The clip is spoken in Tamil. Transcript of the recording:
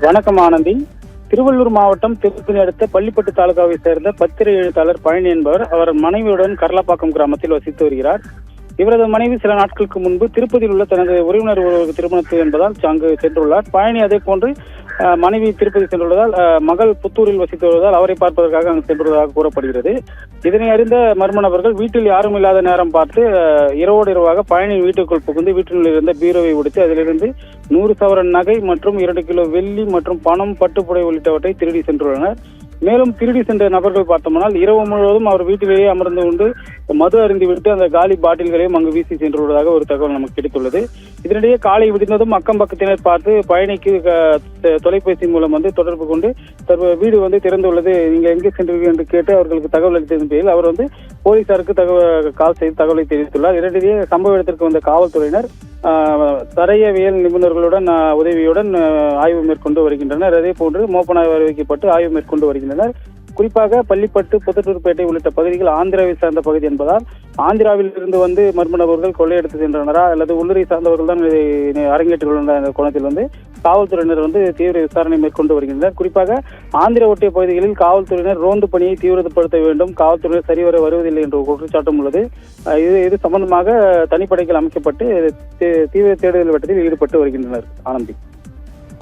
வணக்கம் ஆனந்தி. திருவள்ளூர் மாவட்டம் திருத்தணி அடுத்த பள்ளிப்பட்டு தாலுகாவை சேர்ந்த பத்திரிகை எழுத்தாளர் பழனி என்பவர் அவர் மனைவியுடன் கர்லாப்பாக்கம் கிராமத்தில் வசித்து வருகிறார். இவரது மனைவி சில நாட்களுக்கு முன்பு திருப்பதியில் உள்ள தனது உறவினர் ஒருவருக்கு திருமணத்து என்பதால் அங்கு சென்றுள்ளார். பழனி அதே போன்று மனைவி திருப்பதி சென்றுள்ளதால் மகள் புத்தூரில் வசித்து வருவதால் அவரை பார்ப்பதற்காக அங்கு சென்றுள்ளதாக கூறப்படுகிறது. இதனை அறிந்த மர்ம நபர்கள் வீட்டில் யாரும் இல்லாத நேரம் பார்த்து இரவோடு இரவாக பழனி வீட்டுக்குள் புகுந்து வீட்டில் இருந்த பீரோவை உடைத்து அதிலிருந்து 100 சவரன் நகை மற்றும் 2 கிலோ வெள்ளி மற்றும் பணம், பட்டுப்புடை உள்ளிட்டவற்றை திருடி சென்றுள்ளனர். மேலும் திருடி சென்ற நபர்கள் பார்த்தோம்னால் இரவு முழுவதும் அவர் வீட்டிலேயே அமர்ந்து கொண்டு மது அருந்திவிட்டு அந்த காலி பாட்டில்களையும் அங்கு வீசி சென்றுள்ளதாக ஒரு தகவல் நமக்கு கிடைத்துள்ளது. இதனிடையே காலை விடிந்ததும் அக்கம் பக்கத்தினர் பார்த்து பழனிக்கு தொலைபேசி மூலம் தொடர்பு கொண்டு வீடு திறந்துள்ளது, நீங்க எங்கே சென்றீர்கள் என்று கேட்டு அவர்களுக்கு தகவல் அளித்ததன் பேரில் அவர் போலீசாருக்கு கால் செய்து தகவலை தெரிவித்துள்ளார். இதனிடையே சம்பவ இடத்திற்கு வந்த காவல்துறையினர் தடயவியல் நிபுணர்களுடன் உதவியுடன் ஆய்வு மேற்கொண்டு வருகின்றனர். அதே போன்று மோப்பனாய்வு அறிவிக்கப்பட்டு ஆய்வு மேற்கொண்டு வருகின்றனர். குறிப்பாக பள்ளிப்பட்டு, புத்தூர்பேட்டை உள்ளிட்ட பகுதிகள் ஆந்திராவை சார்ந்த பகுதி என்பதால் ஆந்திராவில் இருந்து மர்ம நபர்கள் கொள்ளையடித்து சென்றனரா அல்லது உள்ளூரை சார்ந்தவர்கள் தான் அரங்கேற்றுள்ள கோணத்தில் காவல்துறையினர் தீவிர விசாரணை மேற்கொண்டு வருகின்றனர். குறிப்பாக ஆந்திரா ஒட்டிய பகுதிகளில் காவல்துறையினர் ரோந்து பணியை தீவிரப்படுத்த வேண்டும், காவல்துறையினர் சரிவர வருவதில்லை என்ற குற்றச்சாட்டும் உள்ளது. இது சம்பந்தமாக தனிப்படைகள் அமைக்கப்பட்டு தீவிர தேடுதல் வட்டத்தில் ஈடுபட்டு வருகின்றனர். ஆனந்தி.